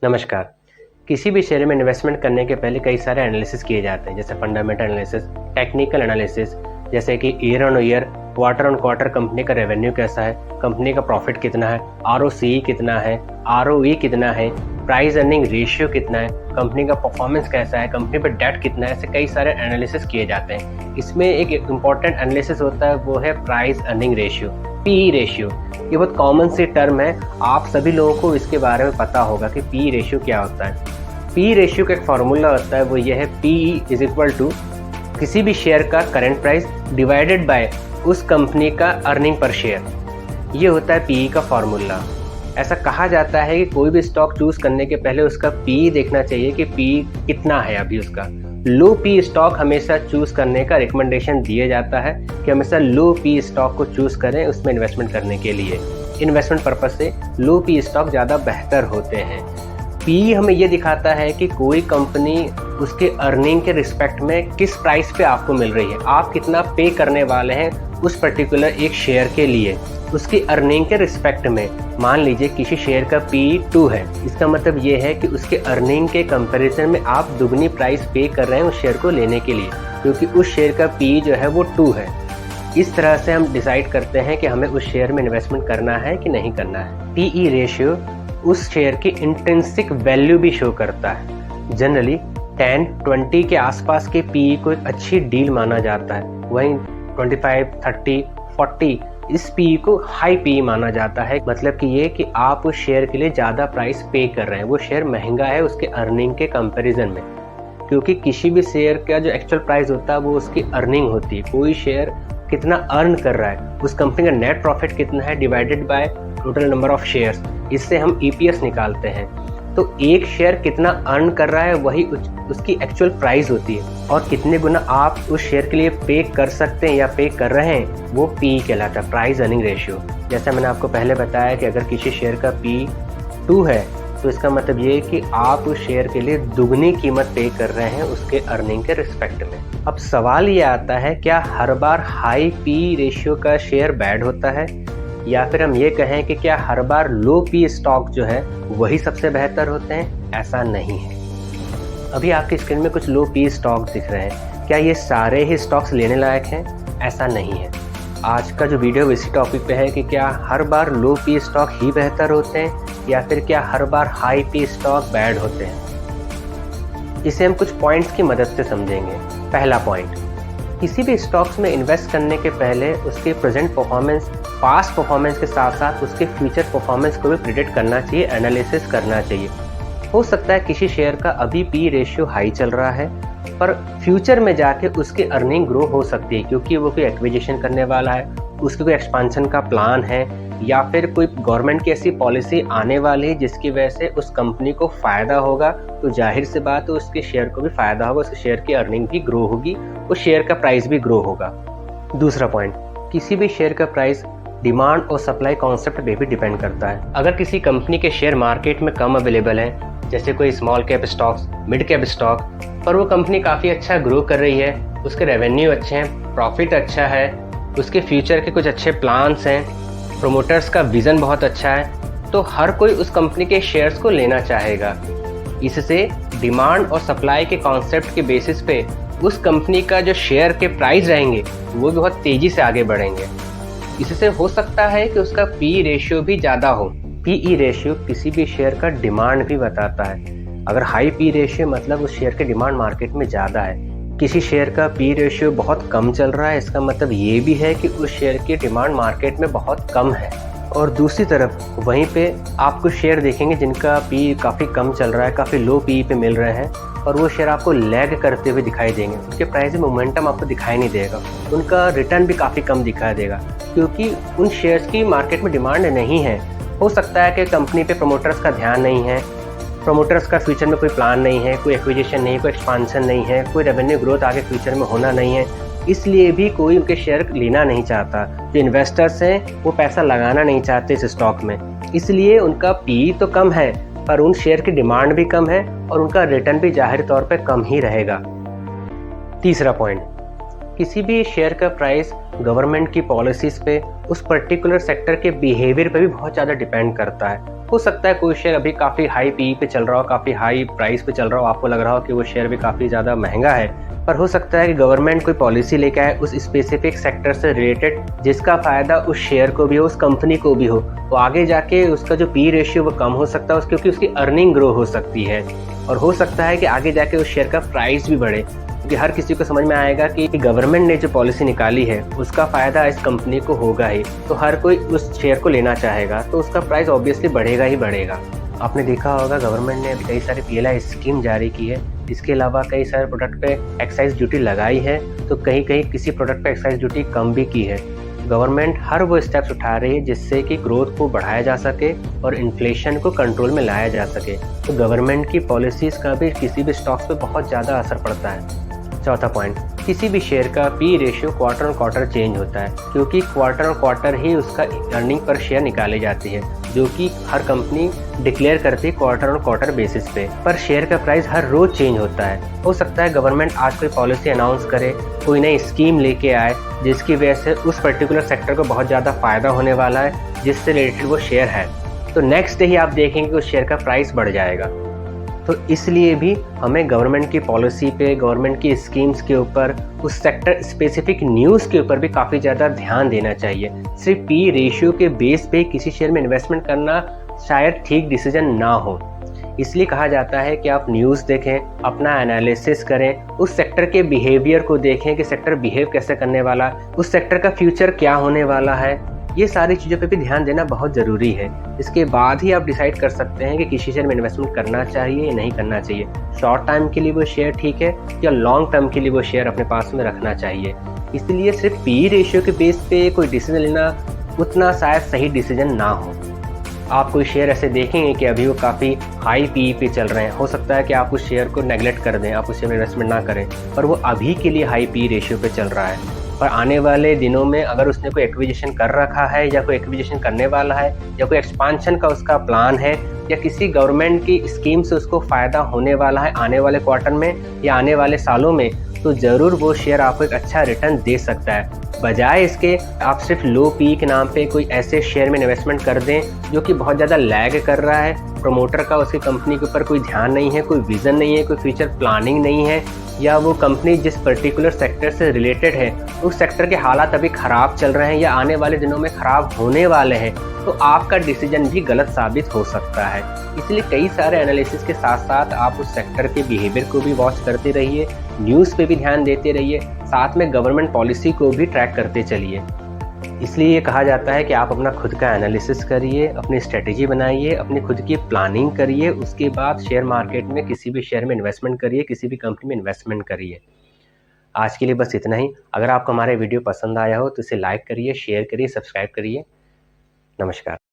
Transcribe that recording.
नमस्कार। किसी भी शेयर में इन्वेस्टमेंट करने के पहले कई सारे एनालिसिस किए जाते हैं, जैसे फंडामेंटल एनालिसिस, टेक्निकल एनालिसिस, जैसे कि year on year, quarter on quarter company का रेवेन्यू कैसा है, कंपनी का प्रॉफिट कितना है, आरओसीई कितना है, आरओई कितना है, प्राइस अर्निंग रेशियो कितना है, कंपनी का परफॉर्मेंस कैसा है, कंपनी पर डेट कितना है, ऐसे कई सारे एनालिसिस किए जाते हैं। इसमें एक इम्पॉर्टेंट एनालिसिस होता है, वो है price earning ratio, PE ratio. ये बहुत कॉमन सी टर्म है, आप सभी लोगों को इसके बारे में पता होगा कि पी रेशियो क्या होता है। पी रेशियो का एक फार्मूला होता है, वो ये है पी इज इक्वल टू किसी भी शेयर का करंट प्राइस डिवाइडेड बाय उस कंपनी का अर्निंग पर शेयर। ये होता है पी का फार्मूला। ऐसा कहा जाता है कि कोई भी स्टॉक चूज करने के पहले उसका पी देखना चाहिए कि पी कितना है अभी उसका। लो पी स्टॉक हमेशा चूज करने का रिकमेंडेशन दिया जाता है कि हमेशा लो पी स्टॉक को चूज करें उसमें इन्वेस्टमेंट करने के लिए। इन्वेस्टमेंट पर्पज से लो पी स्टॉक ज़्यादा बेहतर होते हैं। पी हमें ये दिखाता है कि कोई कंपनी उसके अर्निंग के रिस्पेक्ट में किस प्राइस पे आपको मिल रही है, आप कितना पे करने वाले हैं उस पर्टिकुलर एक शेयर के लिए, उसकी अर्निंग के रिस्पेक्ट में। मान लीजिए किसी शेयर का P2 है, इसका मतलब ये है कि उसके अर्निंग के कंपैरिजन में आप दुगनी प्राइस पे कर रहे हैं उस शेयर को लेने के लिए, क्योंकि उस शेयर का P जो है वो 2 है। इस तरह से हम डिसाइड करते हैं कि हमें उस शेयर में इन्वेस्टमेंट करना है कि नहीं करना है। PE रेशियो उस शेयर की इंट्रिंसिक वैल्यू भी शो करता है। जनरली 10-20 के आसपास के PE को एक अच्छी डील माना जाता है, वहीं 25, 30, 40 इस PE को हाई PE माना जाता है। मतलब कि ये कि आप उस शेयर के लिए ज़्यादा प्राइस पे कर रहे हैं, वो शेयर महंगा है उसके अर्निंग के कंपैरिजन में। क्योंकि किसी भी शेयर का जो एक्चुअल प्राइस होता है वो उसकी अर्निंग होती है। कोई शेयर कितना अर्न कर रहा है, उस कंपनी का नेट प्रॉफिट कितना है divided by total number of shares, इससे हम EPS निकालते हैं। तो एक शेयर कितना अर्न कर रहा है वही उसकी एक्चुअल प्राइस होती है, और कितने गुना आप उस शेयर के लिए पे कर सकते हैं या पे कर रहे हैं वो PE कहलाता है, प्राइस अर्निंग रेशियो। जैसा मैंने आपको पहले बताया कि अगर किसी शेयर का P2 है तो इसका मतलब ये है कि आप उस शेयर के लिए दुगनी कीमत पे कर रहे हैं उसके अर्निंग के रिस्पेक्ट में। अब सवाल ये आता है, क्या हर बार हाई PE रेशियो का शेयर बैड होता है, या फिर हम ये कहें कि क्या हर बार लो PE स्टॉक जो है वही सबसे बेहतर होते हैं? ऐसा नहीं है। अभी आपकी स्क्रीन में कुछ लो PE स्टॉक दिख रहे हैं, क्या ये सारे ही स्टॉक्स लेने लायक हैं? ऐसा नहीं है। आज का जो वीडियो इसी टॉपिक पे है कि क्या हर बार लो PE स्टॉक ही बेहतर होते हैं, या फिर क्या हर बार हाई PE स्टॉक बैड होते हैं। इसे हम कुछ पॉइंट्स की मदद से समझेंगे। पहला पॉइंट, किसी भी स्टॉक्स में इन्वेस्ट करने के पहले उसके प्रेजेंट परफॉर्मेंस, पास्ट परफॉर्मेंस के साथ साथ उसके फ्यूचर परफॉर्मेंस को भी प्रिडिक्ट करना चाहिए, एनालिसिस करना चाहिए। हो सकता है किसी शेयर का अभी PE रेशियो हाई चल रहा है, पर फ्यूचर में जाके उसकी अर्निंग ग्रो हो सकती है, क्योंकि वो कोई एक्विजिशन करने वाला है, उसके कोई एक्सपांशन का प्लान है, या फिर कोई गवर्नमेंट की ऐसी पॉलिसी आने वाली है जिसकी वजह से उस कंपनी को फ़ायदा होगा। तो जाहिर सी बात है उसके शेयर को भी फ़ायदा होगा, उसके शेयर की अर्निंग भी ग्रो होगी, उस शेयर का प्राइस भी ग्रो होगा। दूसरा पॉइंट, किसी भी शेयर का प्राइस डिमांड और सप्लाई कॉन्सेप्ट पे भी डिपेंड करता है। अगर किसी कंपनी के शेयर मार्केट में कम अवेलेबल हैं, जैसे कोई small cap stocks, mid cap stock, पर वो कंपनी काफ़ी अच्छा ग्रो कर रही है, उसके रेवेन्यू अच्छे हैं, प्रॉफिट अच्छा है, उसके फ्यूचर के कुछ अच्छे प्लान्स हैं, प्रोमोटर्स का विज़न बहुत अच्छा है, तो हर कोई उस कंपनी के शेयर्स को लेना चाहेगा। इससे डिमांड और सप्लाई के कॉन्सेप्ट के बेसिस पे उस कंपनी का जो शेयर के प्राइस रहेंगे वो भी बहुत तेज़ी से आगे बढ़ेंगे। इससे हो सकता है कि उसका PE रेशियो भी ज़्यादा हो। PE रेशियो किसी भी शेयर का डिमांड भी बताता है। अगर हाई PE रेशियो मतलब उस शेयर की डिमांड मार्केट में ज़्यादा है। किसी शेयर का PE रेशियो बहुत कम चल रहा है, इसका मतलब ये भी है कि उस शेयर की डिमांड मार्केट में बहुत कम है। और दूसरी तरफ वहीं पे आप कुछ शेयर देखेंगे जिनका PE काफ़ी कम चल रहा है, काफ़ी लो PE पे मिल रहे हैं, और वो शेयर आपको लैग करते हुए दिखाई देंगे, उनके प्राइस में मोमेंटम आपको दिखाई नहीं देगा, उनका रिटर्न भी काफ़ी कम दिखाई देगा, क्योंकि उन शेयर्स की मार्केट में डिमांड नहीं है। हो सकता है कि कंपनी पे प्रमोटर्स का ध्यान नहीं है, प्रमोटर्स का फ्यूचर में कोई प्लान नहीं है, कोई एक्विजिशन नहीं, कोई एक्सपांशन नहीं है, कोई रेवेन्यू ग्रोथ आगे फ्यूचर में होना नहीं है, इसलिए भी कोई उनके शेयर लेना नहीं चाहता। जो इन्वेस्टर्स हैं वो पैसा लगाना नहीं चाहते इस स्टॉक में, इसलिए उनका PE तो कम है, पर उन शेयर की डिमांड भी कम है और उनका रिटर्न भी जाहिर तौर पे कम ही रहेगा। तीसरा पॉइंट, किसी भी शेयर का प्राइस गवर्नमेंट की पॉलिसीज़ पे, उस पर्टिकुलर सेक्टर के बिहेवियर पे भी बहुत ज़्यादा डिपेंड करता है। हो सकता है कोई शेयर अभी काफ़ी हाई पीई पे चल रहा हो, काफ़ी हाई प्राइस पे चल रहा हो, आपको लग रहा हो कि वो शेयर भी काफ़ी ज़्यादा महँगा है। पर हो सकता है कि गवर्नमेंट कोई पॉलिसी लेके आए उस स्पेसिफिक सेक्टर से रिलेटेड, जिसका फ़ायदा उस शेयर को भी हो, उस कंपनी को भी हो। तो आगे जाके उसका जो पी रेशियो वो कम हो सकता है क्योंकि उसकी अर्निंग ग्रो हो सकती है। और हो सकता है कि आगे जाके उस शेयर का प्राइस भी बढ़े, क्योंकि हर किसी को समझ में आएगा कि गवर्नमेंट ने जो पॉलिसी निकाली है उसका फ़ायदा इस कंपनी को होगा ही, तो हर कोई उस शेयर को लेना चाहेगा, तो उसका प्राइस ऑब्वियसली बढ़ेगा ही बढ़ेगा। आपने देखा होगा गवर्नमेंट ने अभी कई सारी पीएलआई स्कीम जारी की है। इसके अलावा कई सारे प्रोडक्ट पे एक्साइज ड्यूटी लगाई है, तो कहीं कहीं किसी प्रोडक्ट पे एक्साइज ड्यूटी कम भी की है। गवर्नमेंट हर वो स्टेप्स उठा रही है जिससे कि ग्रोथ को बढ़ाया जा सके और इन्फ्लेशन को कंट्रोल में लाया जा सके। तो गवर्नमेंट की पॉलिसीज़ का भी किसी भी स्टॉक्स पे बहुत ज़्यादा असर पड़ता है। चौथा पॉइंट, किसी भी शेयर का P ratio quarter on quarter change होता है, क्योंकि क्वार्टर ऑन क्वार्टर ही उसका अर्निंग पर शेयर निकाली जाती है, जो कि हर कंपनी डिक्लेयर करती है क्वार्टर ऑन क्वार्टर बेसिस पे। पर शेयर का प्राइस हर रोज चेंज होता है। हो सकता है गवर्नमेंट आज कोई पॉलिसी अनाउंस करे, कोई नई स्कीम लेके आए, जिसकी वजह से उस पर्टिकुलर सेक्टर को बहुत ज़्यादा फायदा होने वाला है, जिससे रिलेटेड वो शेयर है, तो नेक्स्ट डे ही आप देखेंगे कि उस शेयर का प्राइस बढ़ जाएगा। तो इसलिए भी हमें गवर्नमेंट की पॉलिसी पे, गवर्नमेंट की स्कीम्स के ऊपर, उस सेक्टर स्पेसिफिक न्यूज़ के ऊपर भी काफ़ी ज़्यादा ध्यान देना चाहिए। सिर्फ पी रेशियो के बेस पे किसी शेयर में इन्वेस्टमेंट करना शायद ठीक डिसीजन ना हो। इसलिए कहा जाता है कि आप न्यूज़ देखें, अपना एनालिसिस करें, उस सेक्टर के बिहेवियर को देखें कि सेक्टर बिहेव कैसे करने वाला, उस सेक्टर का फ्यूचर क्या होने वाला है। ये सारी चीज़ों पे भी ध्यान देना बहुत ज़रूरी है। इसके बाद ही आप डिसाइड कर सकते हैं कि किसी शेयर में इन्वेस्टमेंट करना चाहिए या नहीं करना चाहिए। शॉर्ट टाइम के लिए वो शेयर ठीक है या लॉन्ग टर्म के लिए वो शेयर अपने पास में रखना चाहिए। इसलिए सिर्फ पी रेशियो के बेस पे कोई डिसीजन लेना उतना शायद सही डिसीजन ना हो। आप कोई शेयर ऐसे देखेंगे कि अभी वो काफ़ी हाई पी पे चल रहे हैं, हो सकता है कि आप उस शेयर को नेगलेक्ट कर दें, आप उस शेयर में इन्वेस्टमेंट ना करें, पर वो अभी के लिए हाई पी रेशियो पे चल रहा है। पर आने वाले दिनों में अगर उसने कोई एक्विजिशन कर रखा है या कोई एक्विजिशन करने वाला है या कोई एक्सपांशन का उसका प्लान है या किसी गवर्नमेंट की स्कीम से उसको फ़ायदा होने वाला है आने वाले क्वार्टर में या आने वाले सालों में, तो ज़रूर वो शेयर आपको एक अच्छा रिटर्न दे सकता है। बजाय इसके आप सिर्फ लो पी के नाम पे कोई ऐसे शेयर में इन्वेस्टमेंट कर दें जो कि बहुत ज़्यादा लैग कर रहा है, प्रमोटर का उसकी कंपनी के ऊपर कोई ध्यान नहीं है, कोई विज़न नहीं है, कोई फ्यूचर प्लानिंग नहीं है, या वो कंपनी जिस पर्टिकुलर सेक्टर से रिलेटेड है उस सेक्टर के हालात अभी ख़राब चल रहे हैं या आने वाले दिनों में ख़राब होने वाले हैं, तो आपका डिसीजन भी गलत साबित हो सकता है। इसलिए कई सारे एनालिसिस के साथ साथ आप उस सेक्टर के बिहेवियर को भी वॉच करते रहिए, न्यूज़ पे भी ध्यान देते रहिए, साथ में गवर्नमेंट पॉलिसी को भी ट्रैक करते चलिए। इसलिए ये कहा जाता है कि आप अपना खुद का एनालिसिस करिए, अपनी स्ट्रेटेजी बनाइए, अपनी खुद की प्लानिंग करिए, उसके बाद शेयर मार्केट में किसी भी शेयर में इन्वेस्टमेंट करिए, किसी भी कंपनी में इन्वेस्टमेंट करिए। आज के लिए बस इतना ही। अगर आपको हमारे वीडियो पसंद आया हो तो इसे लाइक करिए, शेयर करिए, सब्सक्राइब करिए। नमस्कार।